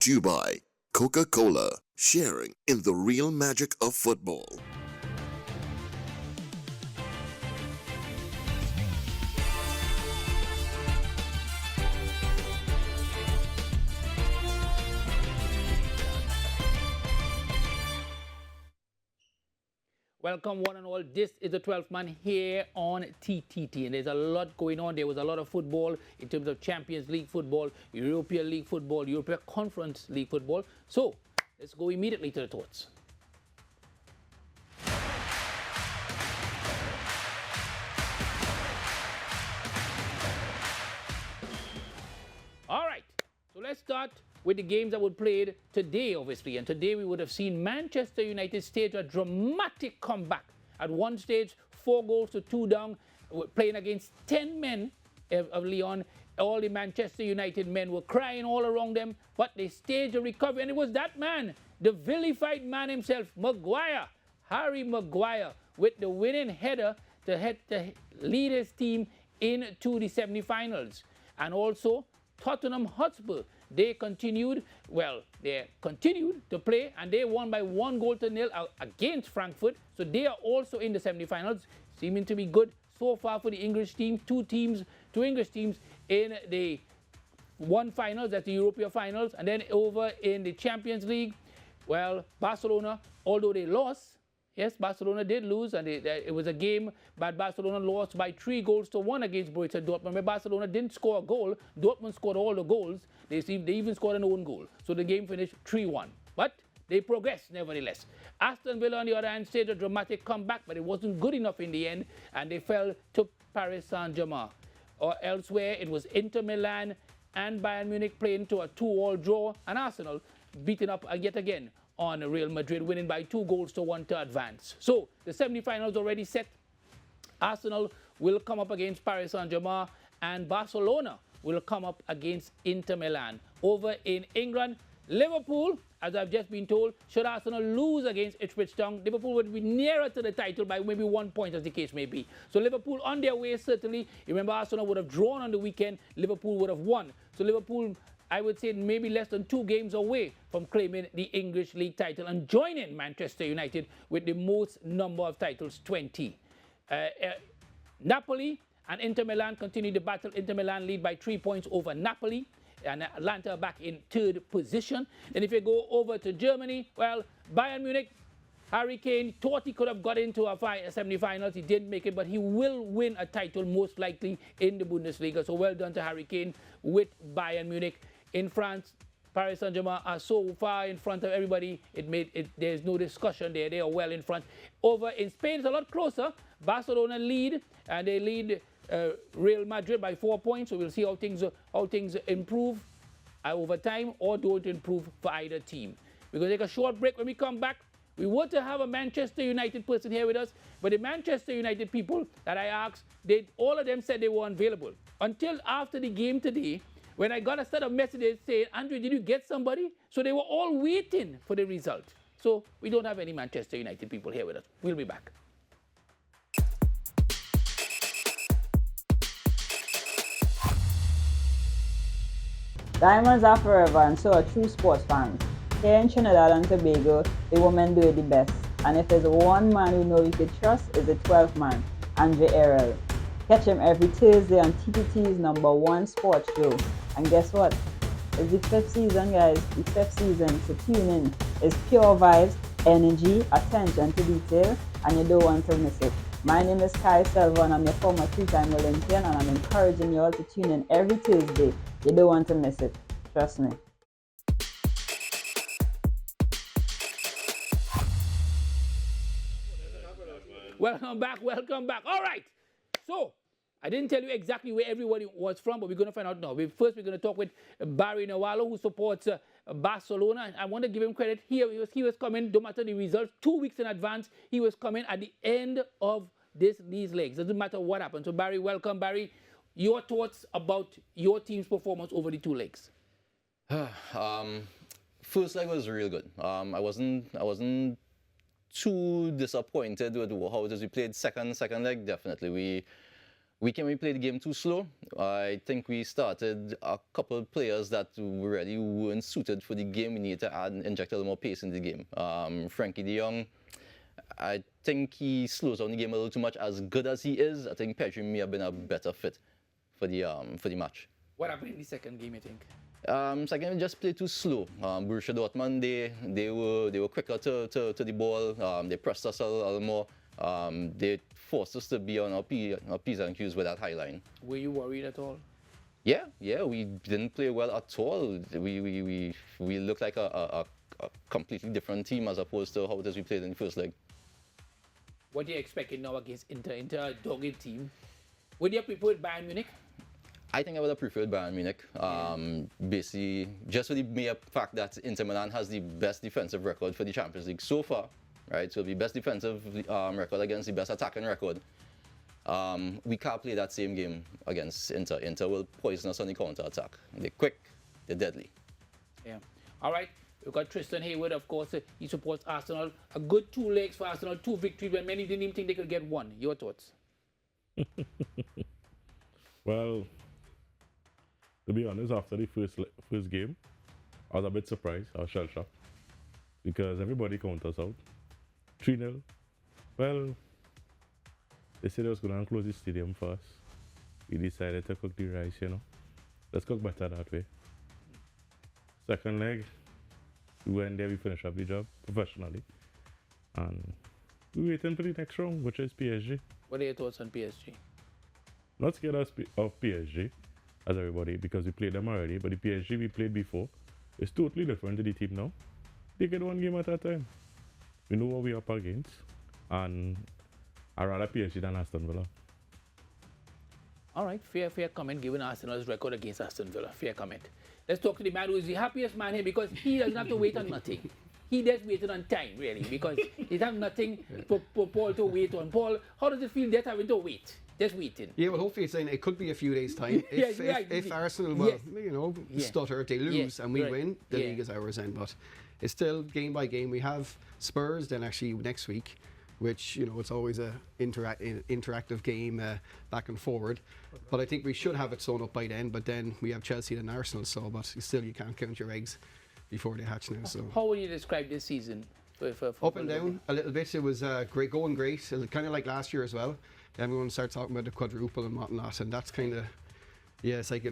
to you by Coca-Cola, sharing in the real magic of football. Welcome one and all. This is the 12th man here on TTT, and there's a lot going on. There was a lot of football in terms of Champions League football, European League football, European Conference League football. So let's go immediately to the thoughts. All right, so let's start with the games that were played today, obviously. And today we would have seen Manchester United stage a dramatic comeback. At one stage, 4 goals to 2 down, playing against 10 men of Lyon. All the Manchester United men were crying all around them, but they staged a recovery. And it was that man, the vilified man himself, Maguire, Harry Maguire, with the winning header to lead his team into the semi-finals. And also, Tottenham Hotspur, they continued to play, and they won by 1-0 against Frankfurt. So they are also in the semi-finals, seeming to be good so far for the English team. Two English teams in the one finals, that's the European finals, and then over in the Champions League. Well, Barcelona, although they lost, yes, Barcelona did lose, and it was a game, but Barcelona lost by 3-1 against Borussia Dortmund. But Barcelona didn't score a goal. Dortmund scored all the goals. They even scored an own goal. So the game finished 3-1. But they progressed, nevertheless. Aston Villa, on the other hand, staged a dramatic comeback, but it wasn't good enough in the end, and they fell to Paris Saint-Germain. Or elsewhere, it was Inter Milan and Bayern Munich playing to a 2-2 draw, and Arsenal beating up yet again on Real Madrid, winning by 2-1 to advance. So the semi-finals already set. Arsenal will come up against Paris Saint-Germain, and Barcelona will come up against Inter Milan. Over in England, Liverpool, as I've just been told, should Arsenal lose against Ipswich Town, Liverpool would be nearer to the title by maybe 1 point, as the case may be. So Liverpool on their way, certainly. You remember, Arsenal would have drawn on the weekend, Liverpool would have won. So Liverpool, I would say, maybe less than 2 games away from claiming the English League title and joining Manchester United with the most number of titles, 20. Napoli and Inter Milan continue the battle. Inter Milan lead by 3 points over Napoli, and Atlanta back in 3rd position. Then if you go over to Germany, well, Bayern Munich, Harry Kane thought he could have got into a semi-finals. He didn't make it, but he will win a title most likely in the Bundesliga. So well done to Harry Kane with Bayern Munich. In France, Paris Saint-Germain are so far in front of everybody, there's no discussion there. They are well in front. Over in Spain, it's a lot closer. Barcelona lead, and they lead Real Madrid by 4 points. So we'll see how things improve over time, or don't improve for either team. We're going to take a short break. When we come back, we were to have a Manchester United person here with us, but the Manchester United people that I asked, all of them said they were unavailable. Until after the game today, when I got a set of messages saying, Andrew, did you get somebody? So they were all waiting for the result. So we don't have any Manchester United people here with us. We'll be back. Diamonds are forever, and so are true sports fans. Here in Trinidad and Tobago, the women do it the best. And if there's one man we know we could trust, it's the 12th man, Andre Errol. Catch him every Thursday on TTT's #1 sports show. And guess what? It's the 5th season, guys. The 5th season, so tune in. It's pure vibes, energy, attention to detail, and you don't want to miss it. My name is Kai Selva, and I'm your former 3-time Olympian, and I'm encouraging you all to tune in every Tuesday. You don't want to miss it. Trust me. Welcome back. All right. So I didn't tell you exactly where everybody was from, but we're going to find out now. First, we're going to talk with Barry Nawalo, who supports Barcelona. I want to give him credit. He was coming, no matter the results, 2 weeks in advance. He was coming at the end of these legs. Doesn't matter what happened. So Barry, welcome, Barry. Your thoughts about your team's performance over the 2 legs? First leg was real good. I wasn't too disappointed with how it is. We played second leg. Definitely, we played the game too slow. I think we started a couple of players that really weren't suited for the game. We need to inject a little more pace in the game. Frankie de Jong, I think he slows down the game a little too much. As good as he is, I think Pedri may have been a better fit for the match. What happened in the second game, you think? Second game just played too slow. Borussia Dortmund, they were quicker to the ball. They pressed us a little more. They forced us to be on our P's and Q's with that high line. Were you worried at all? Yeah, we didn't play well at all. We looked like a completely different team as opposed to how it is we played in the first leg. What are you expecting now against Inter? Inter, a dogged team. Would you prefer Bayern Munich? I think I would have preferred Bayern Munich. Basically, just for the mere fact that Inter Milan has the best defensive record for the Champions League so far, right? So the best defensive record against the best attacking record. We can't play that same game against Inter. Inter will poison us on the counter-attack. They're quick, they're deadly. Yeah. All right. We've got Tristan Hayward, of course. He supports Arsenal. A good 2 legs for Arsenal, 2 victories, when many didn't even think they could get 1. Your thoughts? Well, to be honest, after the first game, I was a bit surprised. I was shell-shocked because everybody counted us out. 3-0. Well, they said they was going to close the stadium for us. We decided to cook the rice, you know. Let's cook better that way. Second leg, we went there, we finished up the job professionally. And we're waiting for the next round, which is PSG. What are your thoughts on PSG? Not scared of PSG, as everybody, because we played them already, but the PSG we played before is totally different to the team now. They get 1 game at a time. We know what we're up against, and I'd rather PSG than Aston Villa. All right, fair comment given Arsenal's record against Aston Villa. Fair comment. Let's talk to the man who is the happiest man here because he doesn't have to wait on nothing. He just waited on time, really, because he has nothing for Paul to wait on. Paul, how does it feel just having to wait? Just waiting. Yeah, well, hopefully it could be a few days' time. If Arsenal, stutter, they lose and we win, the league is ours then. But it's still game by game. We have Spurs then actually next week, which, it's always a interactive game back and forward. But I think we should have it sewn up by then. But then we have Chelsea and Arsenal, but still you can't count your eggs before they hatch now. So how would you describe this season? For up and down a little bit. It was going great, kind of like last year as well. Everyone starts talking about the quadruple and whatnot, and that's kind of, it's like,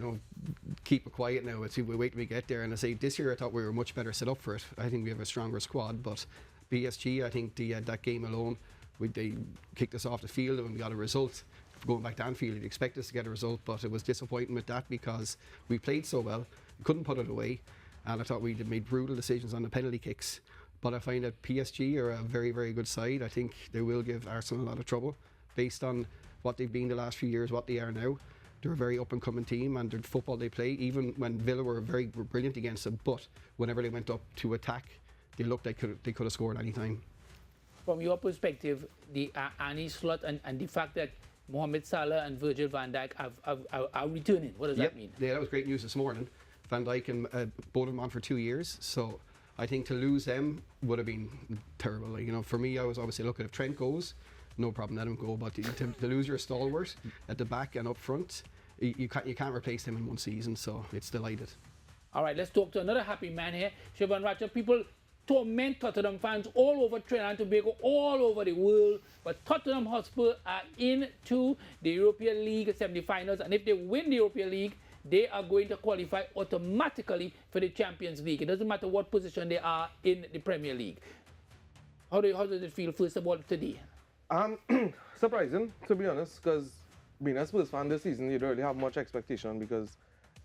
keep it quiet now. We wait till we get there. And I say this year I thought we were much better set up for it. I think we have a stronger squad, but PSG, I think that game alone, they kicked us off the field and we got a result. Going back to Anfield, you'd expect us to get a result, but it was disappointing with that because we played so well, we couldn't put it away, and I thought we made brutal decisions on the penalty kicks. But I find that PSG are a very, very good side. I think they will give Arsenal a lot of trouble based on what they've been the last few years, what they are now. They're a very up-and-coming team, and the football they play, even when Villa were brilliant against them, but whenever they went up to attack, they looked like they could have scored any time. From your perspective, the Arnie slot and the fact that Mohamed Salah and Virgil van Dijk are returning, what does that mean? Yeah, that was great news this morning. Van Dijk and both of them on for 2 years, so I think to lose them would have been terrible. For me, I was obviously looking if Trent goes, no problem, let him go. But to lose your stalwart at the back and up front, you can't replace them in 1 season. So it's delighted. All right, let's talk to another happy man here, Siobhan Ratcher. People torment Tottenham fans all over Trinidad and Tobago, all over the world. But Tottenham Hotspur are into the European League semi-finals, and if they win the European League, they are going to qualify automatically for the Champions League. It doesn't matter what position they are in the Premier League. How does it feel, first of all, today? Surprising, to be honest, because being a Spurs fan this season, you don't really have much expectation because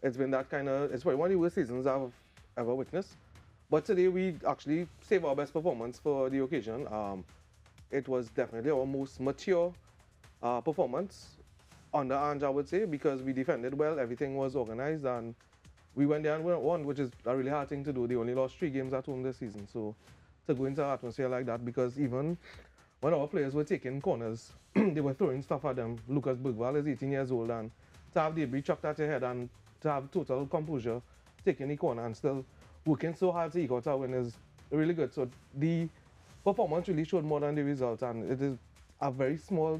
it's been it's probably one of the worst seasons I've ever witnessed. But today we actually saved our best performance for the occasion. It was definitely our most mature performance under Ange, I would say, because we defended well, everything was organized, and we went there and won, which is a really hard thing to do. They only lost 3 games at home this season, so to go into an atmosphere like that, because even when our players were taking corners, they were throwing stuff at them. Lucas Bergwall is 18 years old, and to have debris chucked at your head and to have total composure, taking the corner and still working so hard to eke out a win is really good. So the performance really showed more than the result, and it is a very small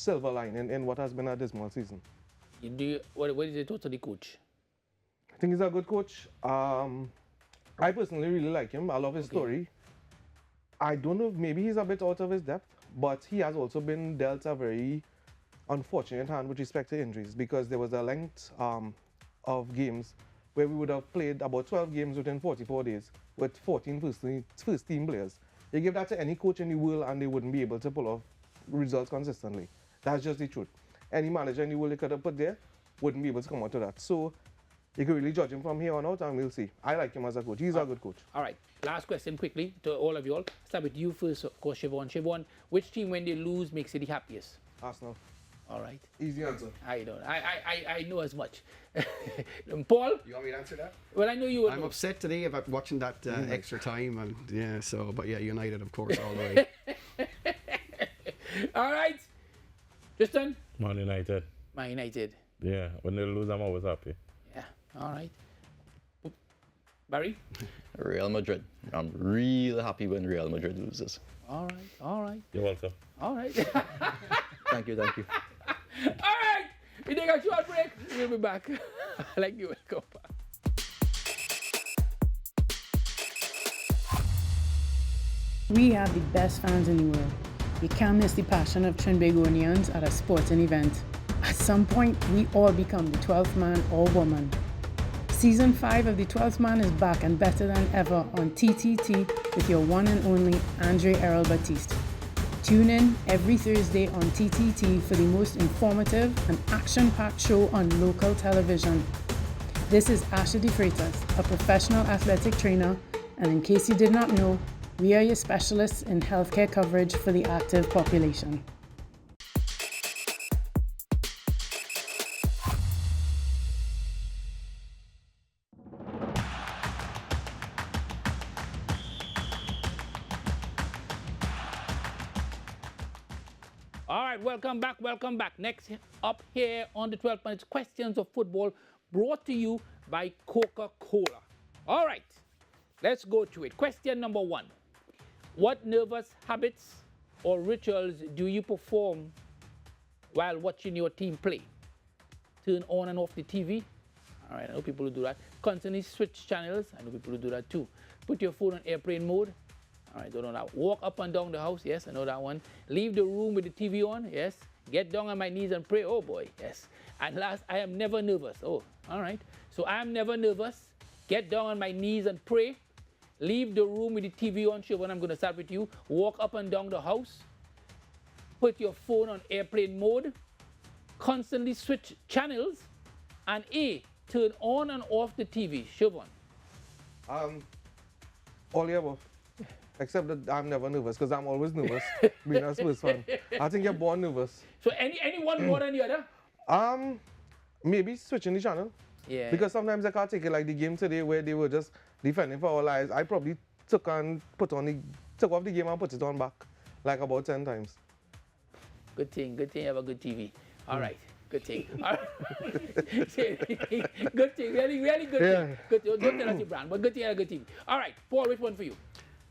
silver lining in what has been a dismal season. What is your thoughts on the coach? I think he's a good coach. I personally really like him. I love his story. I don't know if maybe he's a bit out of his depth, but he has also been dealt a very unfortunate hand with respect to injuries, because there was a length of games where we would have played about 12 games within 44 days with 14 first team players. You give that to any coach in the world and they wouldn't be able to pull off results consistently. That's just the truth. Any manager in the world they could have put there wouldn't be able to come out to that. So you can really judge him from here on out, and we'll see. I like him as a coach. He's a good coach. All right. Last question quickly to all of you all. Start with you first, of course, Siobhan. Siobhan, which team, when they lose, makes you the happiest? Arsenal. All right. Easy answer. I don't. I know as much. Paul? You want me to answer that? Well, I know you will. I'm upset today about watching that extra time, and yeah, so, but yeah, United, of course, all the way. All right. Tristan? Man United. Man United. Yeah, when they lose, I'm always happy. Yeah. All right. Barry? Real Madrid. I'm real happy when Real Madrid loses. All right. All right. You're welcome. All right. Thank you, thank you. All right. We take a short break. We'll be back. Like you will come back. We have the best fans in the world. You can't miss the passion of Trinbagonians at a sporting event. At some point, we all become the 12th man or woman. Season 5 of The 12th Man is back and better than ever on TTT with your one and only Andre Errol Batiste. Tune in every Thursday on TTT for the most informative and action-packed show on local television. This is Asha De Freitas, a professional athletic trainer, and in case you did not know, we are your specialists in healthcare coverage for the active population. All right, welcome back, welcome back. Next up here on the 12 Minutes Questions of Football, brought to you by Coca-Cola. All right, let's go to it. Question number 1. What nervous habits or rituals do you perform while watching your team play? Turn on and off the TV. All right, I know people who do that. Constantly switch channels. I know people who do that too. Put your phone on airplane mode. All right, don't know that. Walk up and down the house. Yes, I know that one. Leave the room with the TV on. Yes. Get down on my knees and pray. Oh boy, yes. And last, I am never nervous. Oh, all right. So I am never nervous. Get down on my knees and pray. Leave the room with the TV on. Siobhan, I'm going to start with you. Walk up and down the house. Put your phone on airplane mode. Constantly switch channels. And A, turn on and off the TV. Siobhan. All the above. Except that I'm never nervous, because I'm always nervous being a Spurs fan. I think you're born nervous. So any one more than the other? Maybe switching the channel. Yeah. Because sometimes I can't take it, like the game today where they were just defending for our lives. I probably took off the game and put it on back like about 10 times. Good thing you have a good TV. All right. Good thing. All right. Good thing. Really, really good thing. Good, don't tell us your brand, but good thing you have a good TV. All right. Paul, which one for you?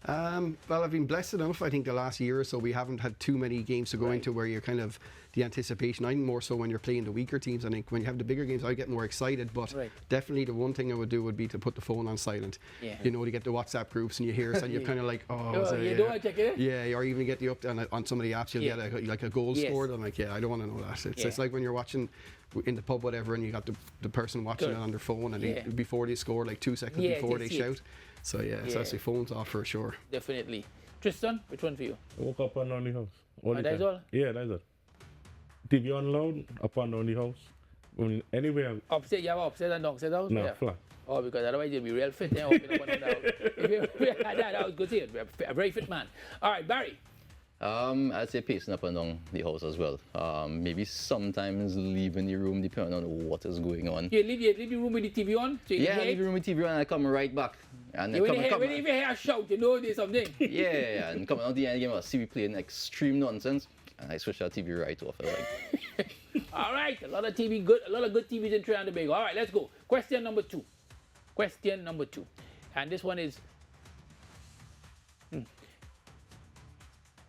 Well, I've been blessed enough. I think the last year or so we haven't had too many games to go into where you're kind of the anticipation. I'm more so when you're playing the weaker teams. I think when you have the bigger games, I get more excited. But definitely the one thing I would do would be to put the phone on silent. Yeah. You know, to get the WhatsApp groups and you hear, and you're kind of like, oh, you don't want to check it? Yeah, or even get the up on some of the apps, you'll get a goal scored. I'm like, I don't want to know that. It's like when you're watching in the pub, whatever, and you got the person watching it on their phone, and before they score, like 2 seconds before they shout. So so that's the phone's off for sure. Definitely. Tristan, which one for you? Walk up and down the house. That's all? Yeah, that's it. TV on loud, up and down the house. Anywhere. Upstairs, you have upstairs and downstairs house? No, flat. Oh, because otherwise you'll be real fit. Up and down the house. If you had that was good to hear. A very fit man. All right, Barry. I'd say pacing up and down the house as well. Maybe sometimes leaving the room depending on what is going on. You leave the room with the TV on? So leave the room with the TV on and I come right back. And then when you hear a shout, you know there's something. Yeah, and coming out the end of the game, I see we playing extreme nonsense. And I switch that TV right off. All right, a lot of good TVs in Trinidad and Tobago. All right, let's go. Question number 2. And this one is,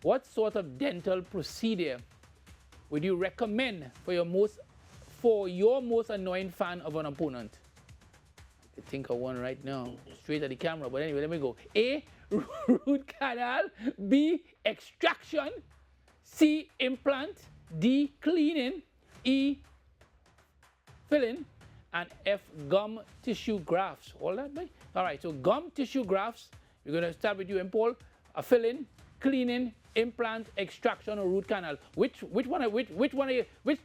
what sort of dental procedure would you recommend for your most annoying fan of an opponent? I could think of one right now, straight at the camera. But anyway, let me go. A, root canal. B, extraction. C, implant. D, cleaning. E, filling. And F, gum tissue grafts. All that, right? All right, so gum tissue grafts. We're going to start with you, Paul. A filling, cleaning, implant, extraction, or root canal. Which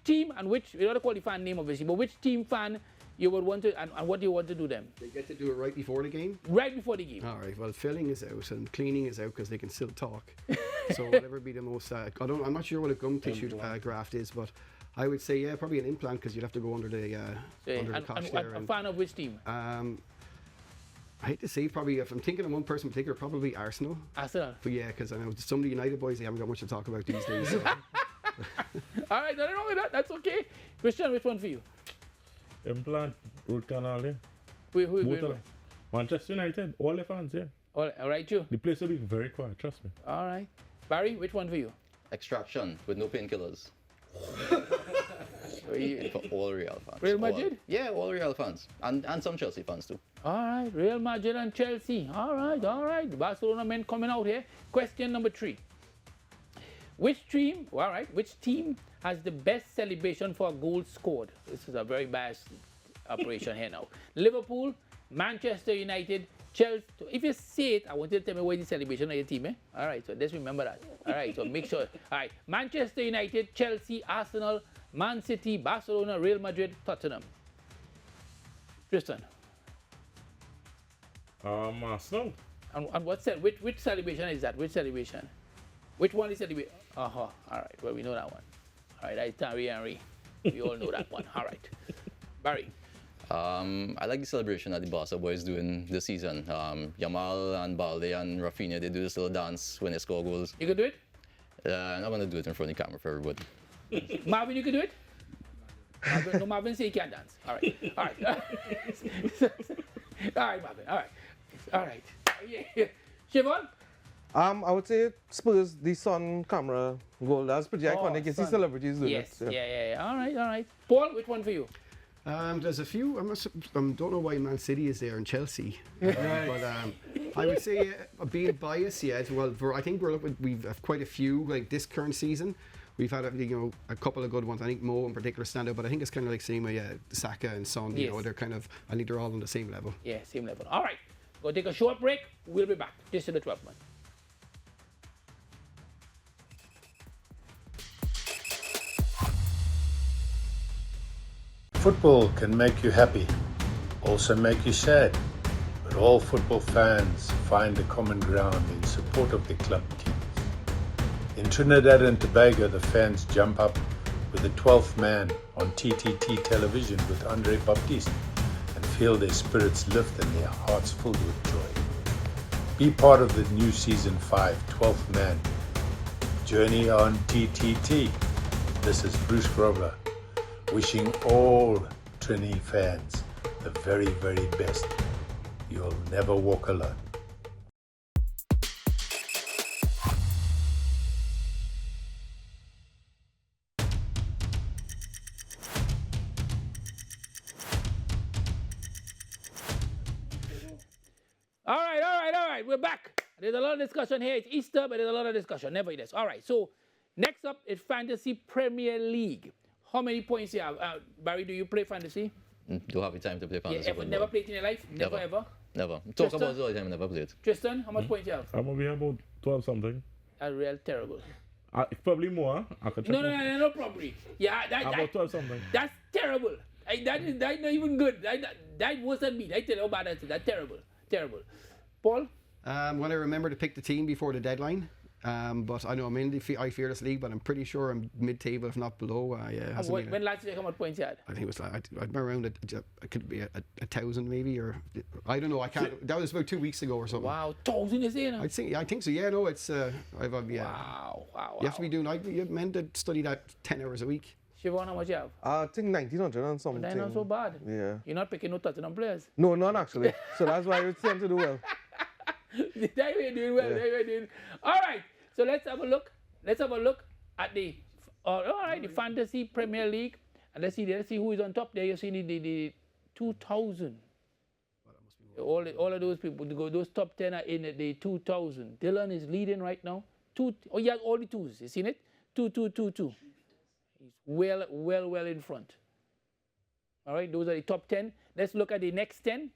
team and which, you don't call the fan name obviously, but which team fan you would want to, and what do you want to do them? They get to do it right before the game? Right before the game. All right, well, filling is out and cleaning is out because they can still talk. So whatever be the most, I'm not sure what a gum tissue graft is, but I would say, yeah, probably an implant because you'd have to go under the couch there. A fan of which team? I hate to say, probably, if I'm thinking of one person in particular, probably Arsenal. Arsenal? But yeah, because I know some of the United boys, they haven't got much to talk about these days. So. All right, nothing wrong with that. That's okay. Christian, which one for you? Implant, root canal, yeah. Who? Manchester United, all the fans, yeah. All right, you. The place will be very quiet, trust me. All right. Barry, which one for you? Extraction with no painkillers. For all Real fans. Real Madrid? All Real fans. And some Chelsea fans too. All right, Real Madrid and Chelsea. All right. The Barcelona men coming out here. Question number 3. Which team has the best celebration for a goal scored? This is a very biased operation here now. Liverpool, Manchester United, Chelsea. If you say it, I want you to tell me what is the celebration of your team, eh? All right, so just remember that. All right, so make sure. All right, Manchester United, Chelsea, Arsenal, Man City, Barcelona, Real Madrid, Tottenham. Tristan. Arsenal. And which celebration is that? Which celebration? Which one is celebration? All right, well, we know that one. All right, that's Thierry Henry. We all know that one. All right. Barry. I like the celebration that the Barca boys doing this season. Yamal and Balde and Rafinha, they do this little dance when they score goals. You can do it? I'm not going to do it in front of the camera for everybody. Marvin, you can do it? Marvin say he can't dance. All right. All right, Marvin. All right. Yeah. Siobhan? I would say Spurs, the sun camera goal. That's pretty iconic. You see celebrities doing it. Yeah. All right. Paul, which one for you? There's a few. I don't know why Man City is there and Chelsea, but I would say being biased, yeah. Well, I think we've quite a few like this current season. We've had a couple of good ones. I think Mo in particular stand out, but I think it's kind of like same way Saka and Son. You know, they're kind of. I think they're all on the same level. Yeah, same level. All right, go take a short break. We'll be back. This is the 12th man. Football can make you happy, also make you sad, but all football fans find a common ground in support of their club teams. In Trinidad and Tobago, the fans jump up with the 12th man on TTT television with Andre Baptiste and feel their spirits lift and their hearts filled with joy. Be part of the new season 5, 12th man journey on TTT. This is Bruce Grobler, wishing all Trini fans the very, very best. You'll never walk alone. All right. We're back. There's a lot of discussion here. It's Easter, but there's a lot of discussion. Nevertheless. All right. So next up is Fantasy Premier League. How many points do you have? Barry, do you play fantasy? Don't have the time to play fantasy. Yeah, never played in your life? Never ever? Never. Talk about it all the time, never played. Tristan, how much points do you have? I'm over about 12 something. That's real terrible. Probably more. I could check. No, probably. Yeah, about 12 something. That's terrible. That's not even good. That worse than me. I tell you how bad that is. That's terrible. Paul? When I remember to pick the team before the deadline. But I know I'm in the I Fearless League, but I'm pretty sure I'm mid-table, if not below. When last year, how much points you had? I think it was I'd been around it could be 1,000 maybe, or I don't know. I can't. That was about 2 weeks ago or something. Wow, 1,000 is there now? I think so. Yeah, no, it's yeah. Wow. You have to be doing. You're meant to study that 10 hours a week. Siobhan, how much you have? I think 1,900 and something. That's not so bad. Yeah. You're not picking no Tottenham players? No, none actually. So that's why you tend to do well. That way you're doing well. All right. So let's have a look at the all right, the Fantasy Premier League. And let's see who is on top there. You see the 2000. All of those people, those top 10 are in the 2000. Dylan is leading right now. He has all the twos. You seen it? 2, 2, 2, 2. He's well in front. All right, those are the top 10. Let's look at the next 10.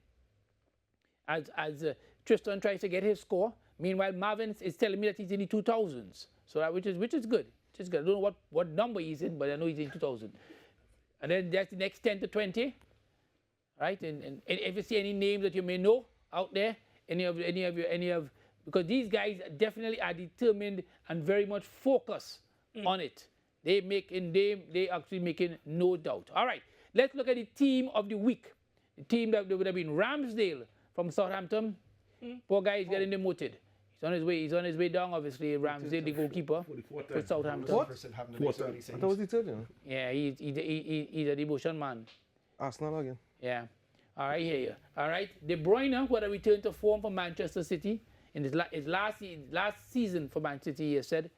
As Tristan tries to get his score. Meanwhile, Marvin is telling me that he's in the 2000s. So that, which is good. I don't know what number he's in, but I know he's in 2000. And then that's the next 10 to 20. Right? And if you see any names that you may know out there, because these guys definitely are determined and very much focused on it. They actually making no doubt. All right, let's look at the team of the week. The team that would have been Ramsdale from Southampton. Poor guy is getting demoted. He's on his way down, obviously. Ramsdale, the goalkeeper for Southampton. What? I thought it was the third, you know. Yeah, he's a devotion man. Arsenal again. Yeah. All right, here. All right. De Bruyne, who had a return to form for Manchester City in his last season for Man City, he said.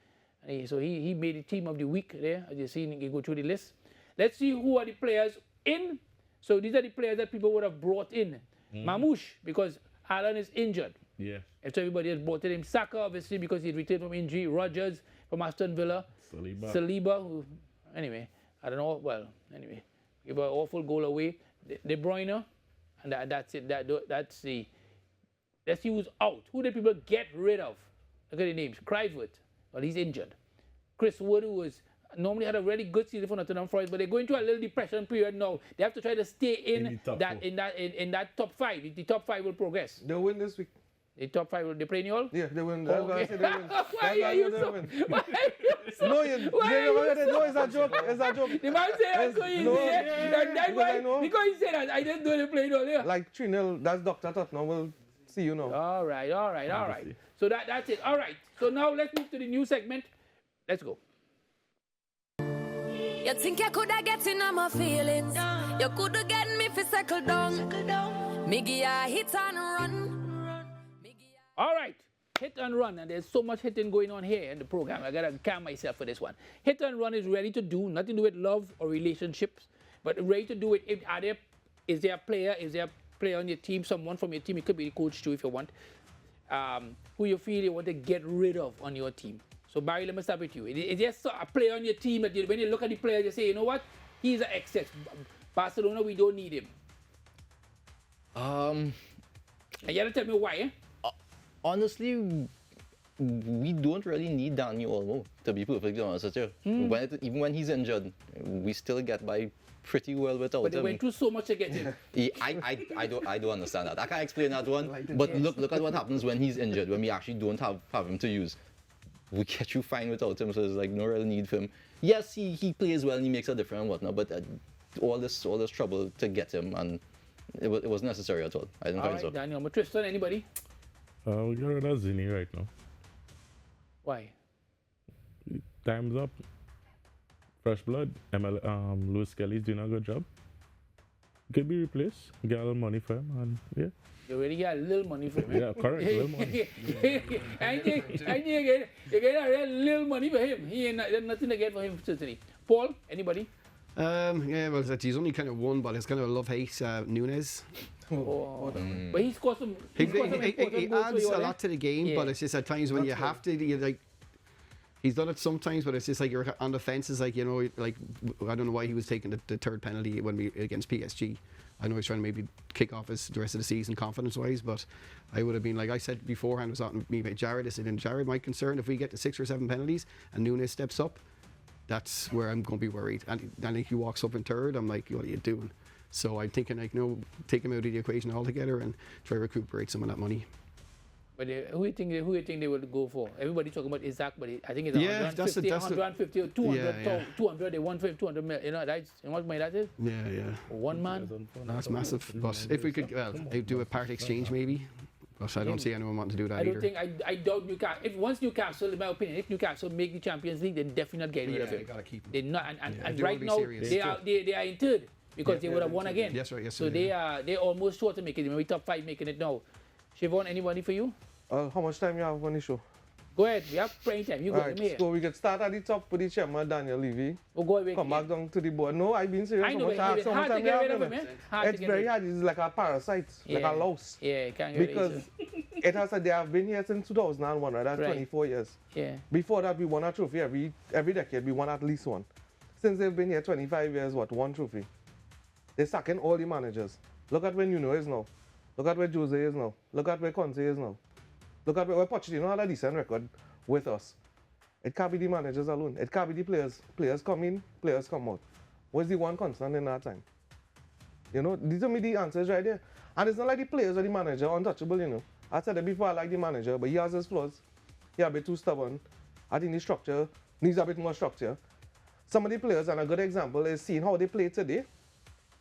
So he made the team of the week there. As you see, you go through the list. Let's see who are the players in. So these are the players that people would have brought in. Mamouche, because Alan is injured. Yeah. And so everybody has brought in him. Saka, obviously, because he returned from injury. Rodgers from Aston Villa. Saliba, who, anyway, I don't know. Well, anyway, give an awful goal away. De Bruyne, and that's it. That's the. Let's see who's out. Who did people get rid of? Look at the names. Kluivert, well, he's injured. Chris Wood, who was normally had a really good season for Nottingham Forest, but they're going through a little depression period now. They have to try to stay in that top 5. The top 5 will progress. They'll win this week. The top 5 will they play all? Yeah, they win. Okay. They win. Why are you so? No, it's a joke. It's a joke. The man said that's what he said. Because he said that I didn't know they played all here. Like 3-0, that's Dr. Tottenham. We'll see you now. All right. So that's it. All right. So now let's move to the new segment. Let's go. You think you coulda get in on my feelings? You coulda get me fi settle down. Me give a hit and run. All right, hit and run, and there's so much hitting going on here in the program. I gotta calm myself for this one. Hit and run is ready to do, nothing to do with love or relationships, but ready to do it. Is there a player on your team, someone from your team? It could be the coach too if you want. Who you feel you want to get rid of on your team? So Barry, let me start with you. Is there a player on your team that when you look at the player, you say, you know what, he's an excess. Barcelona, we don't need him. And you gotta tell me why, eh? Honestly, we don't really need Dani Olmo, to be perfectly honest with you. Even when he's injured, we still get by pretty well without him. But they went through so much to get him. I don't understand that. I can't explain that one. But look at what happens when he's injured, when we actually don't have him to use. We get you fine without him, so there's like no real need for him. Yes, he plays well and he makes a difference and whatnot, but all this trouble to get him, and it wasn't necessary at all. I didn't find so. All right, Daniel. Tristan, anybody? We got rid of Zini right now. Why? Time's up. Fresh blood. Lewis Kelly's doing a good job. Could be replaced. Get a little money for him, and yeah. You already got a little money for him. Yeah, correct. Little money. I think you get a little money for him. There's nothing to get for him certainly. Paul, anybody? Yeah, well, he's only kind of one, but it's kind of a love-hate Nunes. But he scored some. He adds a lot to the game, but it's just at times when you have to, he's done it sometimes, but it's just like you're on the fence. It's like, like I don't know why he was taking the third penalty against PSG. I know he's trying to maybe kick off the rest of the season confidence-wise, but I would have been, like I said beforehand, I was talking to me about Jared. I said, and Jared, my concern, if we get to 6 or 7 penalties and Nunes steps up, that's where I'm going to be worried. And if he walks up in third, I'm like, what are you doing? So I'm thinking, take him out of the equation altogether and try to recuperate some of that money. But who you think they will go for? Everybody talking about Isaac, but I think it's 150 or 200, 200. They want 200 million. That's how much money that is? Yeah. One man. That's massive. but if we could, do a part exchange maybe. But I don't see anyone wanting to do that either. I doubt Newcastle. Once Newcastle, in my opinion, if Newcastle make the Champions League, they're definitely not getting rid of him. They gotta keep him. They're not, and right now they are in third because they would have won again. Yes, right. Yes, so they're almost sure to make it. Maybe top 5 making it now. Siobhan, anybody for you? How much time you have on the show? Go ahead. We have plenty time. You go. Alright, Right, so we can start at the top with the chairman, Daniel Levy. we'll go away. Come back down to the board. No, I've been serious. I so know, much. but it's So much hard to time get we rid have, of you him, know. eh? Hard to It's get very rid. hard. It's like a parasite, like Yeah. a louse. Yeah, you can't get rid Because of it. it has they have been here since 2001, right? That's Right. 24 years. Yeah. Before that, we won a trophy every decade. We won at least one. Since they've been here 25 years, what? One trophy. They're sacking all the managers. Look at where Nuno is now. Look at where Jose is now. Look at where Conte is now. Look at where Pochettino had a decent record with us. It can't be the managers alone. It can't be the players. Players come in, players come out. What's the one constant in that time? You know, these are me the answers right there. And it's not like the players or the manager are untouchable, you know. I said it before, I like the manager, but he has his flaws. He's a bit too stubborn. I think the structure needs a bit more structure. Some of the players, and a good example is seeing how they play today,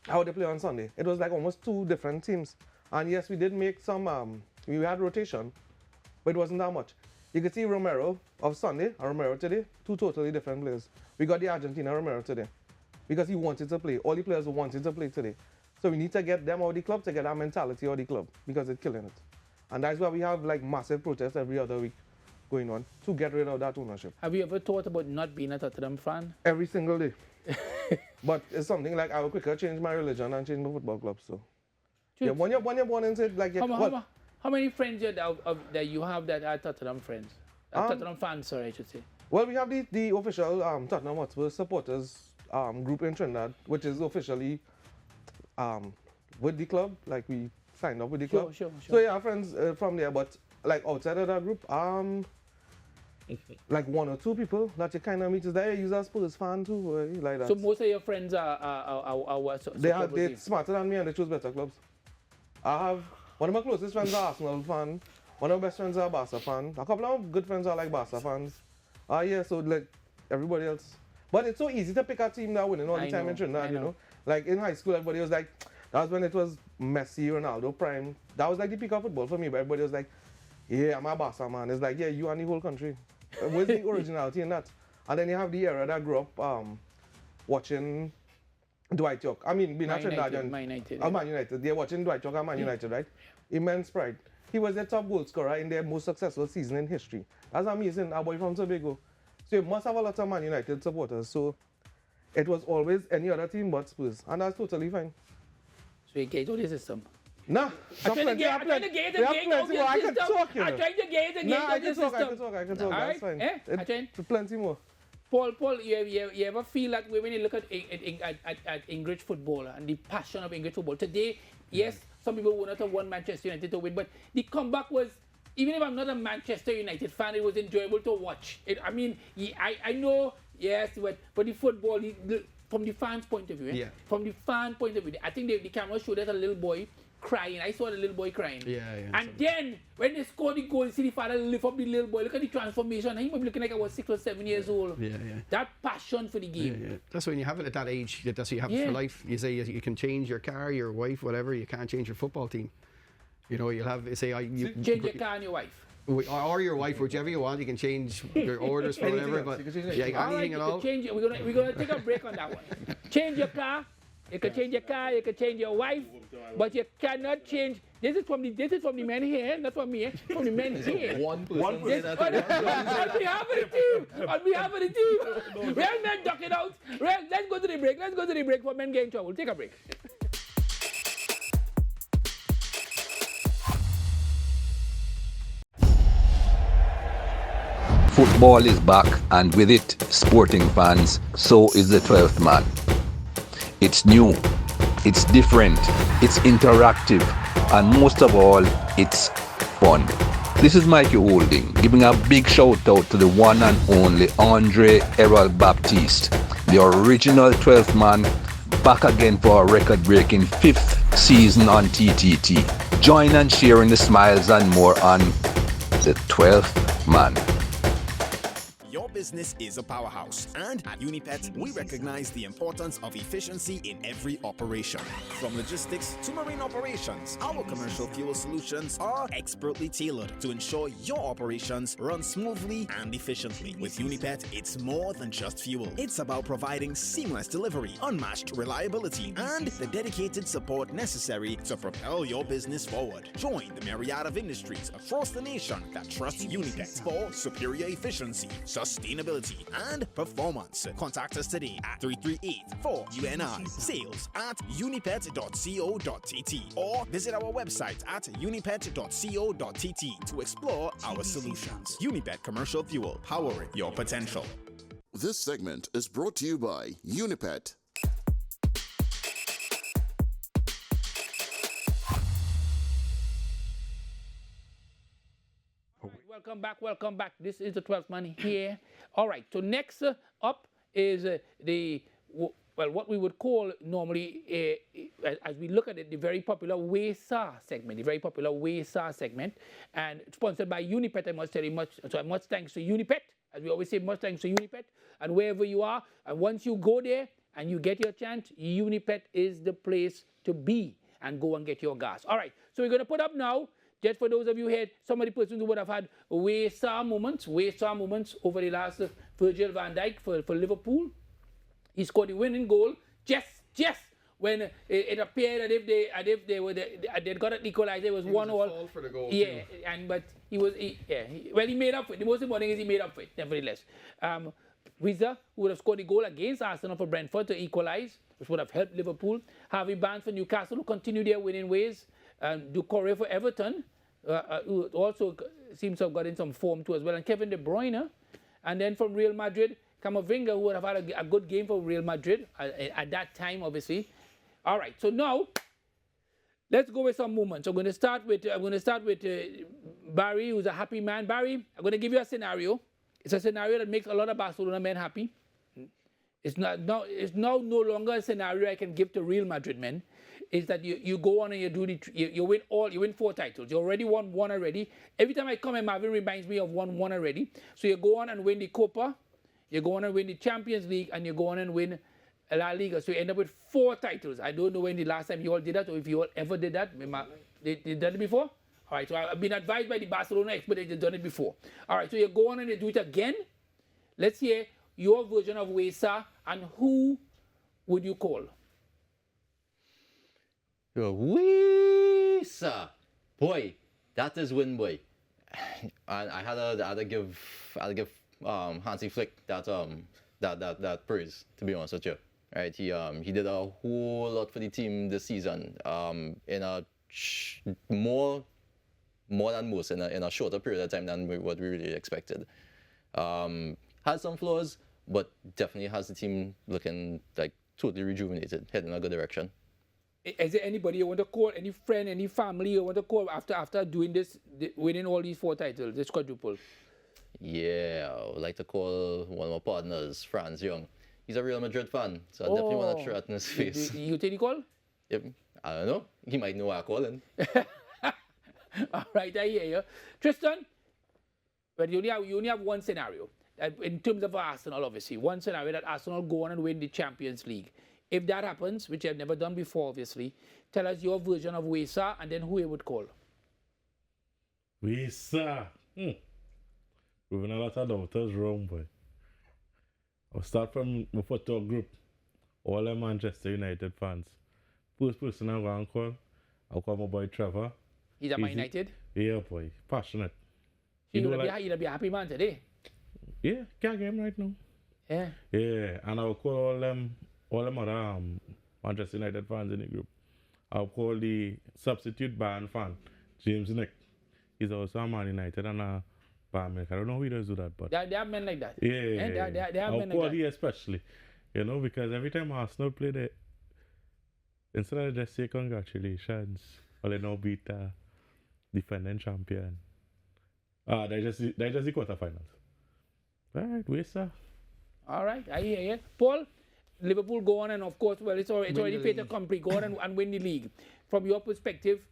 how they play on Sunday. It was like almost two different teams. And yes, we did make some, we had rotation, but it wasn't that much. You could see Romero of Sunday and Romero today, two totally different players. We got the Argentina Romero today because he wanted to play. All the players wanted to play today. So we need to get them out of the club to get that mentality out of the club because it's killing it. And that's why we have like massive protests every other week going on to get rid of that ownership. Have you ever thought about not being a Tottenham fan? Every single day. But it's something like I would quicker change my religion and change my football club. So yeah, when you're born into it, like How many friends that you have that are Tottenham friends? Tottenham fans, sorry, I should say. Well, we have the official Tottenham Hotspur supporters group in Trinidad, which is officially with the club. Like we signed up with the club. Sure. So yeah, our friends from there. But like outside of that group, like one or two people that you kind of meet is there. You're a Spurs fan too, like that. So most of your friends are what? They're smarter than me and they choose better clubs. I have one of my closest friends are Arsenal fan. One of my best friends are Barca fan. A couple of good friends are like Barca fans. Yeah, so like everybody else. But it's so easy to pick a team that winning all the time in Trinidad, you know. Like in high school, everybody was like, that was when it was Messi, Ronaldo, prime. That was like the peak of football for me. But everybody was like, yeah, I'm a Barca man. It's like, yeah, you and the whole country. Where's the originality in that? And then you have the era that grew up watching Dwight York. I mean, being a Trinidadian. Man United. Man United. They're watching Dwight York and Man United, right? Immense pride. He was the top goal scorer in their most successful season in history. That's amazing. A boy from Tobago. So you must have a lot of Man United supporters. So it was always any other team but Spurs. And that's totally fine. So you get out the system. Nah. I'm trying to get out the system. I can talk, you know. I'm trying to get out the system. I can talk. That's fine. Plenty more. Paul, you ever feel that way when you look at English football and the passion of English football? Today, yes, some people would not have won Manchester United to win, but the comeback was, even if I'm not a Manchester United fan, it was enjoyable to watch. I mean, I know, yes, but the football, from the fans' point of view, from the fan point of view, I think the camera showed us a little boy crying. I saw the little boy crying. And then when they scored the goal, you see the father lift up the little boy. Look at the transformation. He might be looking like I was 6 or 7 years old. That passion for the game. That's when you have it at that age. That's what you have it for life. You say you can change your car, your wife, whatever. You can't change your football team. You know, you'll have you change your car and your wife. Or your wife, whichever you want. You can change your orders for whatever. But anything at all. Change it. We're gonna take a break on that one. Change your car. You can change your car, you can change your wife, but you cannot change. This is from the men here, not from me. From the men here. One person. On behalf of the team. Real men duck it out. Let's go to the break. For men get in trouble. Take a break. Football is back, and with it, sporting fans, so is the 12th man. It's new, it's different, it's interactive, and most of all, it's fun. This is Mikey Holding, giving a big shout out to the one and only Andre Errol Baptiste, the original 12th man, back again for a record-breaking 5th season on TTT. Join and share in the smiles and more on the 12th man. business is a powerhouse. And at Unipet, we recognize the importance of efficiency in every operation. From logistics to marine operations, our commercial fuel solutions are expertly tailored to ensure your operations run smoothly and efficiently. With Unipet, it's more than just fuel. It's about providing seamless delivery, unmatched reliability, and the dedicated support necessary to propel your business forward. Join the myriad of industries across the nation that trust Unipet for superior efficiency, sustainability, and performance. Contact us today at 338-4UNI, sales at unipet.co.tt, or visit our website at unipet.co.tt to explore our solutions. Unipet Commercial Fuel, powering your potential. This segment is brought to you by Unipet. Welcome back. This is the 12th man here. All right, so next up is what we would call normally, as we look at it, the very popular WESA segment, and sponsored by Unipet. I must tell you much thanks to Unipet. As we always say, much thanks to Unipet. And wherever you are, and once you go there and you get your chance, Unipet is the place to be, and go and get your gas. All right, so we're going to put up now, just for those of you here, some of the persons who would have had WESA moments over the last Virgil van Dijk for Liverpool. He scored the winning goal just when it appeared as if they got an equalizer. It was 1-1 for the goal. Yeah, too. but he made up for it. The most important thing is he made up for it, nevertheless. Wiza, who would have scored the goal against Arsenal for Brentford to equalize, which would have helped Liverpool. Harvey Barnes for Newcastle, who continue their winning ways. Doucouré for Everton, who also seems to have got in some form too as well. And Kevin De Bruyne. And then from Real Madrid, Camavinga, who would have had a good game for Real Madrid at that time, obviously. All right, so now let's go with some moments. I'm going to start with Barry, who's a happy man. Barry, I'm going to give you a scenario. It's a scenario that makes a lot of Barcelona men happy. It's now no longer a scenario I can give to Real Madrid men. Is that you go on and you win 4 titles. You already won 1 already. Every time I come in, Marvin reminds me of won already. So you go on and win the Copa, you go on and win the Champions League, and you go on and win La Liga. So you end up with 4 titles. I don't know when the last time you all did that, or if you all ever did that. They done it before? All right, so I've been advised by the Barcelona expert that they've done it before. All right, so you go on and you do it again. Let's hear your version of WESA, and who would you call? WESA, boy, that is win, boy. And I had to give Hansi Flick that praise, to be honest with you. Right, he did a whole lot for the team this season. In a more than most in a shorter period of time than what we really expected. Has some flaws, but definitely has the team looking like totally rejuvenated, heading in a good direction. Is there anybody you want to call, any friend, any family you want to call after doing this, winning all these 4 titles, this quadruple? Yeah, I would like to call one of my partners, Franz Young. He's a Real Madrid fan, so I definitely want to throw it in his face. You take the call? Yep, I don't know. He might know I call him. All right, I hear you. Tristan, but you only have one scenario. In terms of Arsenal, obviously. One scenario that Arsenal go on and win the Champions League. If that happens, which I've never done before, obviously, tell us your version of WESA and then who you would call. WESA. Proving a lot of doubters wrong, boy. I'll start from my photo group. All the Manchester United fans. First person I'm going to call, I'll call my boy Trevor. He's at Man United? Yeah, boy. Passionate. You'll be a happy man today? Yeah, can't get him right now. Yeah? Yeah, and I'll call all them other Manchester United fans in the group. I'll call the substitute Bayern fan, James Nick. He's also a Man United and a Bayern. I don't know who he does do that, but... They have men like that. Yeah, they have men like that. I'll call he especially. You know, because every time Arsenal play, they, instead of just say congratulations, or they now beat defending champion. They're just the quarterfinals. Right, WESA. All right, I hear you. Paul, Liverpool go on and of course, well, it's already fait accompli. Go on and win the league. From your perspective,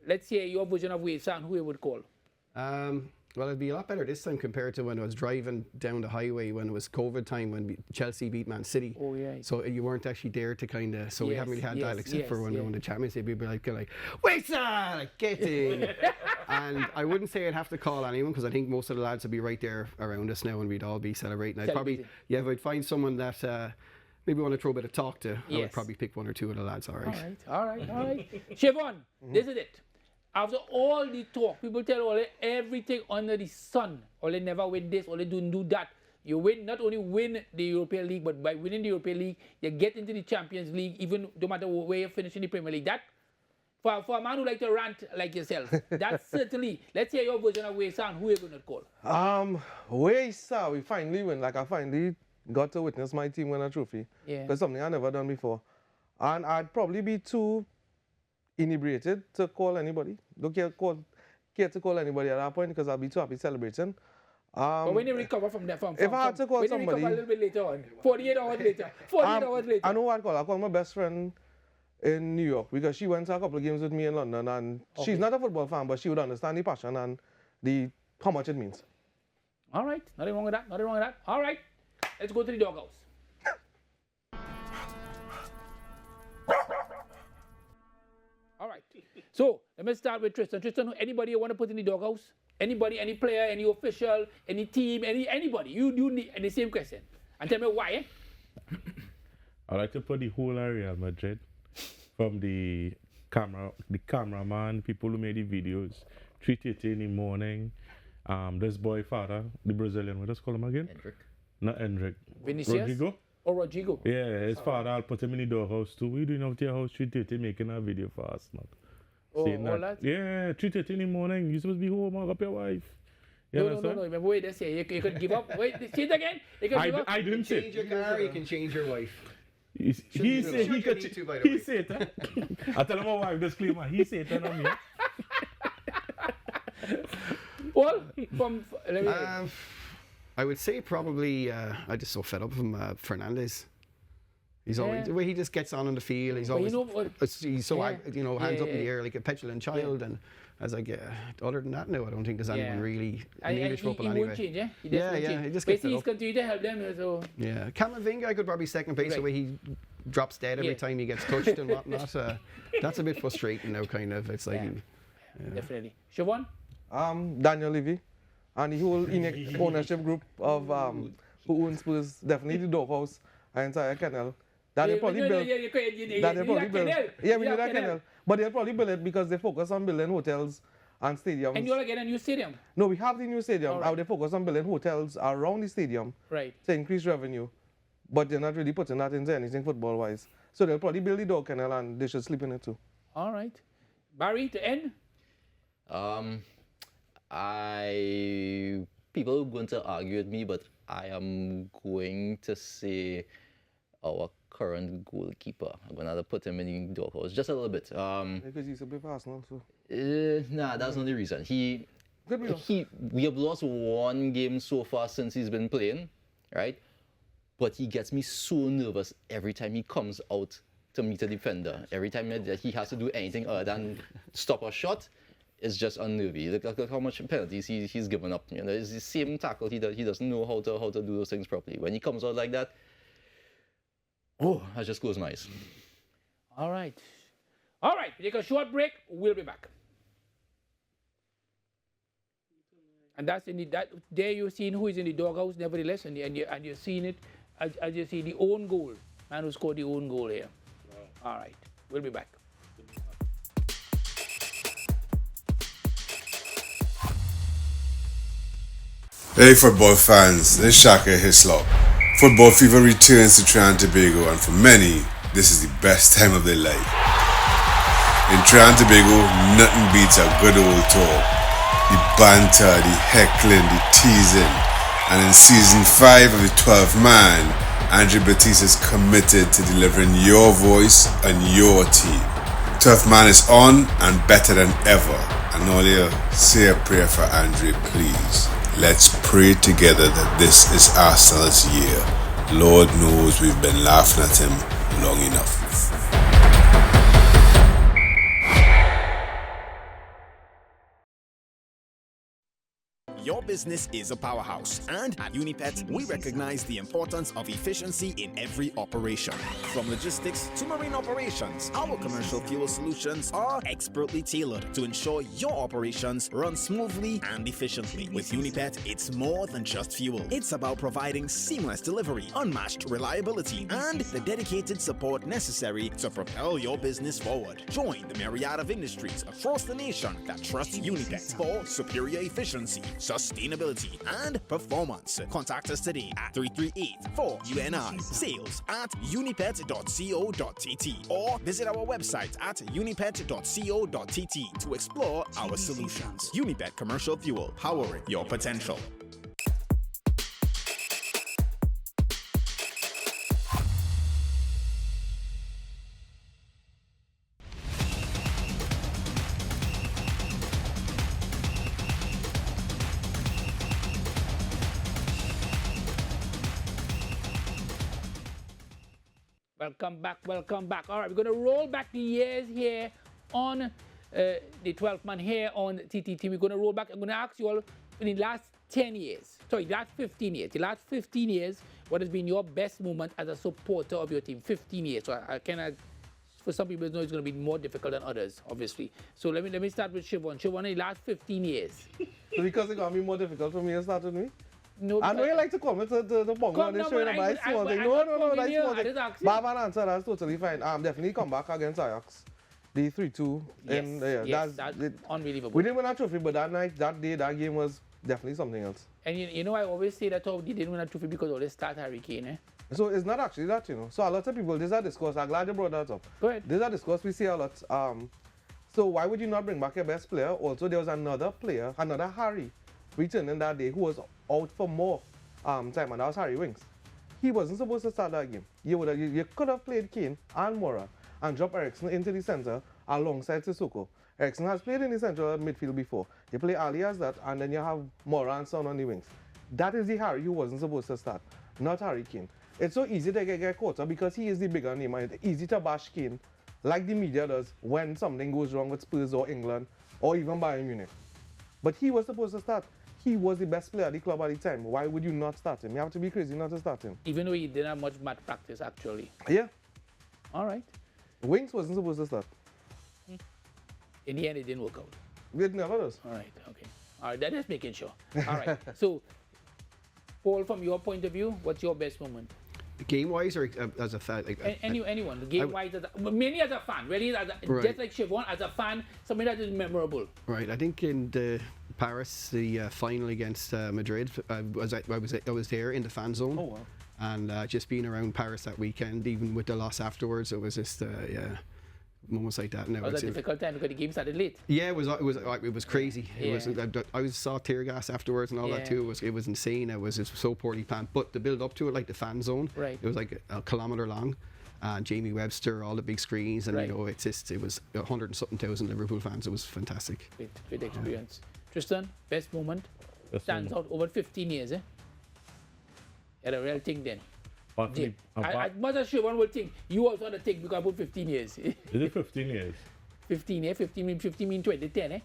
let's hear your version of WESA and who you would call. Well, it'd be a lot better this time compared to when I was driving down the highway when it was COVID time when Chelsea beat Man City. Oh, yeah. So you weren't actually there to kind of. So we haven't really had that except for when we won the Championship. We'd be like, wait, sir, like, get in. And I wouldn't say I'd have to call anyone because I think most of the lads would be right there around us now and we'd all be celebrating. I'd probably, if I'd find someone that maybe want to throw a bit of talk to, I would probably pick one or two of the lads. All right. All right. Siobhan, this is it. After all the talk, people tell all everything under the sun. Or they never win this, or they don't do that. You win, not only win the European League, but by winning the European League, you get into the Champions League, even no matter where you finish in the Premier League. That, for a man who like to rant like yourself, that's certainly, let's hear your version of Waysan, who are you going to call? Waysan, we finally win. Like, I finally got to witness my team win a trophy. Yeah. That's something I never done before. And I'd probably be too inebriated to call anybody. Don't care to call anybody at that point because I'll be too happy celebrating. But when you recover from that, if I had to call somebody, when you recover a little bit later on, 48 hours later, 48 hours later. I know what I'd call. I call my best friend in New York because she went to a couple of games with me in London, and she's not a football fan, but she would understand the passion and how much it means. All right, nothing wrong with that. All right, let's go to the doghouse. All right. So let me start with Tristan. Tristan, anybody you want to put in the doghouse? Anybody, any player, any official, any team, anybody? You need the same question. And tell me why. I like to put the whole of Real Madrid, from the cameraman, people who made the videos, 3:30 in the morning. This boy father, the Brazilian, what does call him again? Hendrik. Not Hendrik. Vinicius? Rodrigo? Or Rodrigo? Yeah, his father, I'll put him in the doghouse too. What are you doing out your house 3:30 making a video for us, man? Oh, all that? Yeah, 3:30 in the morning. You're supposed to be home, hug up your wife. You no. Remember what they say? You could give up. Wait, say it again. You could give up. I didn't say. Change your car, you can change your wife. He said he could. He said that. I tell him my wife disclaimer. He said that on me. Well, I would say probably I'm just so fed up with him, Fernandez. He's always the way he just gets on in the field. He's always he's so hands up in the air like a petulant child. And as I get other than that, no, I don't think there's anyone really in English football anyway. He won't change, He He just gets he's continued to help them. So yeah, Camavinga I could probably second base the way he drops dead every time he gets touched and whatnot. That's a bit frustrating now, kind of. It's like definitely. Siobhan? Daniel Levy and the whole ownership group of who owns Spurs, definitely the doghouse, and entire kennel. That they probably build. Yeah, we need that kennel. But they'll probably build it because they focus on building hotels and stadiums. And you'll get a new stadium? No, we have the new stadium. Right. They focus on building hotels around the stadium to increase revenue. But they're not really putting that into anything football-wise. So they'll probably build the dog kennel and they should sleep in it too. All right. Barry, to end? People are going to argue with me, but I am going to say our current goalkeeper. I'm going to put him in the doghouse just a little bit. Because he's a bit fast now, so. Nah, that's not the reason. We have lost one game so far since he's been playing, right? But he gets me so nervous every time he comes out to meet a defender. Every time that he has to do anything other than stop a shot, it's just unnerving. Look how much penalties he's given up. You know, it's the same tackle. He doesn't know how to do those things properly. When he comes out like that, I just close my eyes. All right. We take a short break. We'll be back. And that's there you're seeing who is in the doghouse, nevertheless, and you're seeing it as you see the own goal. Man who scored the own goal here. Wow. All right. We'll be back. Hey football fans, this is Shaka Hislop. Football fever returns to Trinidad and Tobago, and for many, this is the best time of their life. In Trinidad and Tobago, nothing beats a good old talk. The banter, the heckling, the teasing. And in season 5 of the 12th Man, Andre Batiste is committed to delivering your voice and your team. 12th Man is on and better than ever. And all you say a prayer for Andre, please. Let's pray together that this is Arsenal's year. Lord knows we've been laughing at him long enough. your business is a powerhouse. And at Unipet, we recognize the importance of efficiency in every operation. From logistics to marine operations, our commercial fuel solutions are expertly tailored to ensure your operations run smoothly and efficiently. With Unipet, it's more than just fuel. It's about providing seamless delivery, unmatched reliability, and the dedicated support necessary to propel your business forward. Join the myriad of industries across the nation that trust Unipet for superior efficiency, sustainability, and performance. Contact us today at 338-4UNI, sales at unipet.co.tt, or visit our website at unipet.co.tt to explore our solutions. Unipet Commercial Fuel, powering your potential. Welcome back. All right, we're going to roll back the years here on the 12th man here on TTT. We're going to roll back. I'm going to ask you all, in the last 10 years, sorry, last 15 years, what has been your best moment as a supporter of your team? 15 years. So I cannot, for some people, know it's going to be more difficult than others, obviously. So let me start with Siobhan. Siobhan, in the last 15 years. Because it's going to be more difficult for me to start with me? No, I know you like to comment to the bongo on this show, but it's small thing. No, that's small thing. Baba answer, that's totally fine. Definitely come back against Ajax. The 3-2. Yes, that's unbelievable. We didn't win a trophy, but that night, that day, that game was definitely something else. And you know, I always say that they didn't win a trophy because all they start Hurricane, eh? So it's not actually that, you know. So a lot of people, this is a discourse. I'm glad you brought that up. Go ahead. This is a discourse we see a lot. So why would you not bring back your best player? Also, there was another player, another Harry, returning that day who was out for more time, and that was Harry Winks. He wasn't supposed to start that game. You could have played Kane and Mora and dropped Eriksson into the center alongside Sissoko. Eriksson has played in the central midfield before. You play Ali as that, and then you have Mora and Son on the wings. That is the Harry who wasn't supposed to start, not Harry Kane. It's so easy to get caught up because he is the bigger name, and it's easy to bash Kane, like the media does, when something goes wrong with Spurs or England or even Bayern Munich. But he was supposed to start. He was the best player at the club at the time. Why would you not start him? You have to be crazy not to start him. Even though he didn't have much match practice, actually. Yeah. All right. Winks wasn't supposed to start. In the end, it didn't work out. It never does. All right, okay. All right, that is making sure. All right. So, Paul, from your point of view, what's your best moment? Game-wise or as a fan? Anyone. Game-wise, mainly as a fan. Really, just like Siobhan, as a fan, something that is memorable. Right. I think in Paris, the final against Madrid, I was there in the fan zone. Oh, wow. And just being around Paris that weekend, even with the loss afterwards, it was just, moments like that. It was a difficult time because the game started late. Yeah, it was crazy. I saw tear gas afterwards and all that too. It was insane. It was so poorly planned. But the build up to it, like the fan zone, it was like a kilometre long. And Jamie Webster, all the big screens, and it was 100 and something thousand Liverpool fans. It was fantastic. Great experience. Tristan, best moment stands out over 15 years, eh? Had a real thing then. As much as Siobhan would think, you also had a think because I put 15 years. Is it 15 years? 15 mean 2010, eh?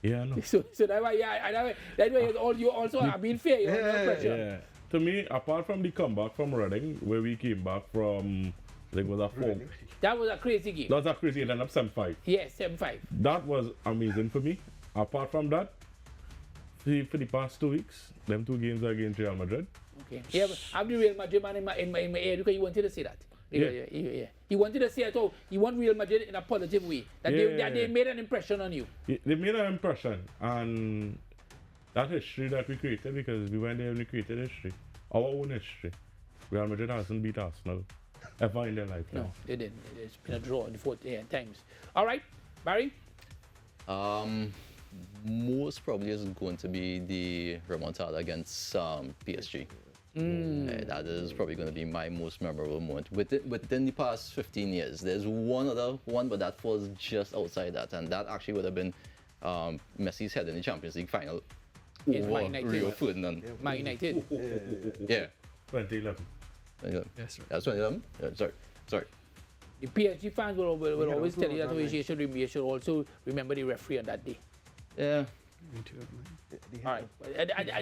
Yeah, I know. So that's why, you also are being fair. You're under pressure. Yeah. To me, apart from the comeback from Reading, where we came back from, I think it was a 4. That was a crazy game. That was a crazy game, ended up 7-5. Yes, 7-5. That was amazing for me. Apart from that, for the past 2 weeks, them 2 games against Real Madrid. Okay. Yeah, I'm the Real Madrid man in my ear because you wanted to say that. Yeah. He wanted to say it all. He want Real Madrid in a positive way. That they made an impression on you. They made an impression, and that history that we created, because we went there and we created history, our own history. Real Madrid hasn't beat Arsenal ever in their life. No, they didn't. It's been a draw in the 4 times. All right, Barry. Most probably is going to be the remontada against PSG. That is probably going to be my most memorable moment. Within the past 15 years, there's one other one, but that falls just outside that, and that actually would have been Messi's head in the Champions League final over Rio Ferdinand. Man United. Yeah. 2011. Yes, sir. That's 2011? Yeah, sorry. The PSG fans will always tell you that you should also remember the referee on that day. Yeah. All right,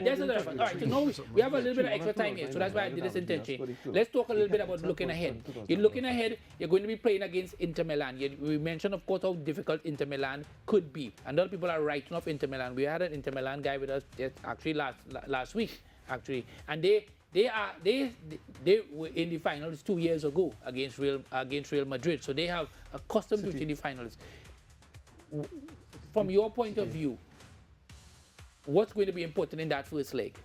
that's another one. All right, so now we have a little bit of extra time here, so that's why I did this intentionally. Let's talk a little bit about looking ahead. You're looking ahead, you're going to be playing against Inter Milan. We mentioned, of course, how difficult Inter Milan could be. And a lot of people are writing off Inter Milan. We had an Inter Milan guy with us actually last week, actually. And they were in the finals 2 years ago against Real Madrid. So they have accustomed to the finals. From your point of view, what's going to be important in that first leg?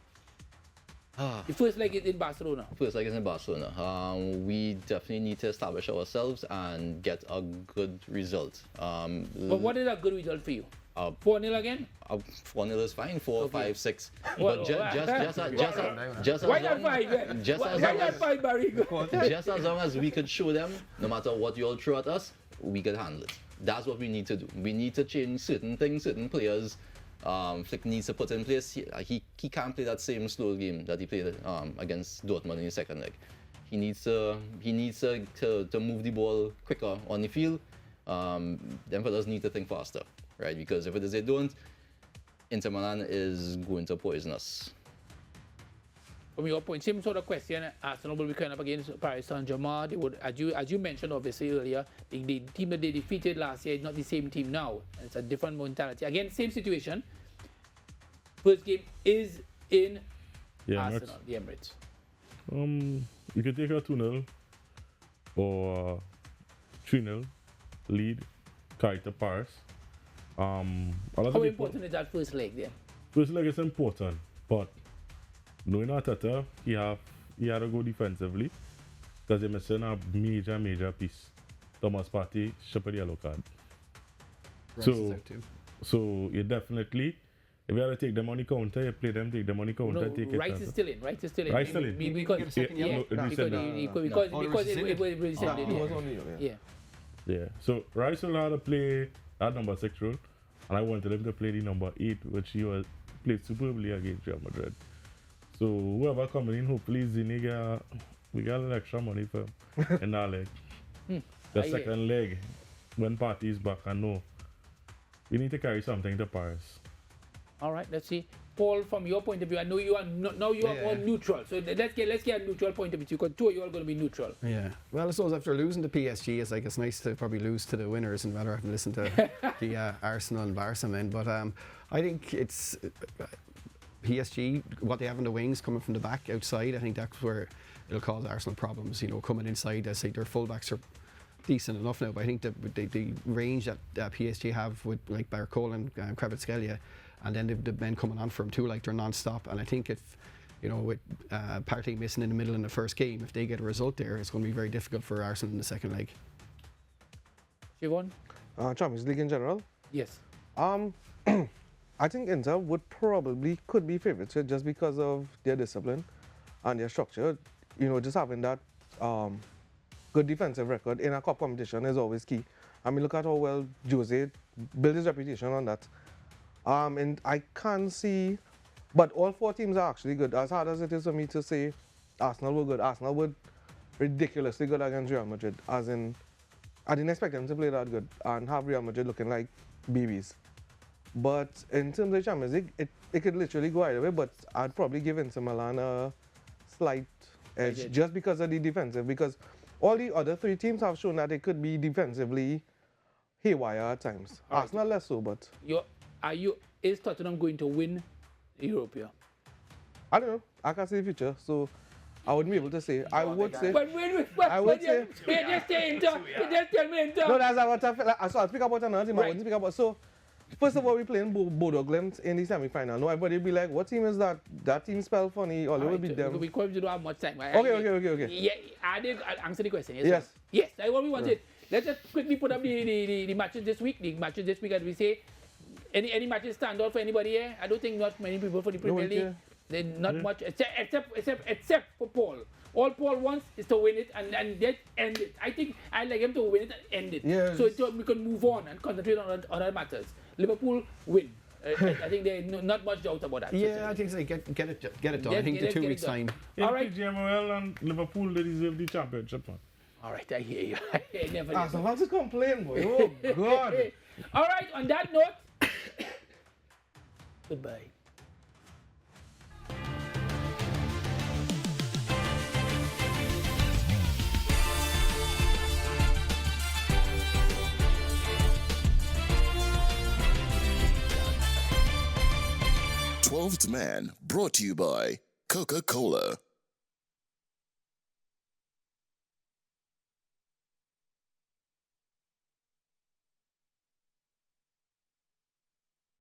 The first leg is in Barcelona. First leg is in Barcelona. We definitely need to establish ourselves and get a good result. But what is a good result for you? 4-0 again? 4-0 is fine. 4, Okay. 5, 6. Well, But why not 5? Why not 5, Barry? just as long as we could show them, no matter what you all throw at us, we could handle it. That's what we need to do. We need to change certain things, certain players. Flick needs to put in place. He can't play that same slow game that he played against Dortmund in the second leg. He needs to move the ball quicker on the field. Them fellas need to think faster, right? Because if it is they don't, Inter Milan is going to poison us. From your point, same sort of question. Arsenal will be coming up against Paris Saint-Germain. They would, as you mentioned, obviously earlier, the team that they defeated last year is not the same team now. It's a different mentality. Again, same situation. First game is in Arsenal, the Emirates. You can take a 2-0 or 3-0 lead, carry to Paris. How important is that first leg then? First leg is important, but knowing Arteta, he had to go defensively because they're missing a major piece. Thomas Partey should a yellow card. So you definitely, if you have to take them on the counter, you play them, take them on the counter, take it. Rice is still in. Rice is still in. Rice still in. Because it was rescinded. Yeah. So Rice will have to play that number 6 role, and I wanted him to play the number 8, which he was played superbly against Real Madrid. So whoever coming in, hopefully Zini we got a little extra money for him in that leg. The second leg, when Partey is back, I know we need to carry something to Paris. All right, let's see. Paul, from your point of view, I know you are now you are more neutral. So let's get a neutral point of view because two of you are going to be neutral. Yeah. Well, I suppose after losing to PSG, it's nice to probably lose to the winners and rather have to listen to the Arsenal and Barca men. But I think it's PSG, what they have in the wings coming from the back outside, I think that's where it'll cause Arsenal problems. You know, coming inside, I say their fullbacks are decent enough now, but I think that the range that PSG have with like Barcola and Kvaratskhelia, and then the men coming on for them too, like they're non-stop. And I think if, you know, with Partey missing in the middle in the first game, if they get a result there, it's going to be very difficult for Arsenal in the second leg. Siobhan? Champions League in general? Yes. I think Inter could be favourites just because of their discipline and their structure. You know, just having that good defensive record in a cup competition is always key. I mean, look at how well Jose built his reputation on that. And I can't see, but all 4 teams are actually good. As hard as it is for me to say Arsenal were good, Arsenal were ridiculously good against Real Madrid. As in, I didn't expect them to play that good and have Real Madrid looking like babies. But in terms of Champions League, it could literally go either way, but I'd probably give Inter Milan a slight edge just because of the defensive, because all the other 3 teams have shown that they could be defensively haywire at times. Arsenal less so, but... Is Tottenham going to win Europa? I don't know. I can't see the future, so I wouldn't be able to say. I would say... Just tell me Inter. No, that's what I feel like. So I'll speak about another team. I wouldn't speak about... So, first of all, we're playing Bodo Glimt in the semi-final. No, everybody will be like, what team is that? That team spell funny. Or they will be them. Because we don't have much time. Okay. Yeah, I did answer the question. Yes. Yes, that's what we wanted. Let's just quickly put up the matches this week. The matches this week, as we say. Any matches stand out for anybody here? I don't think not many people for the Premier League. There's not much, except for Paul. All Paul wants is to win it and then end it. I think I'd like him to win it and end it. Yes. So we can move on and concentrate on other matters. Liverpool win. I think there's not much doubt about that. Yeah, I think so. Get it done. I think the 2 weeks time. All right. GMOL and Liverpool, they deserve the championship. Man. All right, I hear you. I never so what's the complaint, boy? Oh, God. All right, on that note, Goodbye. Twelfth Man brought to you by Coca-Cola.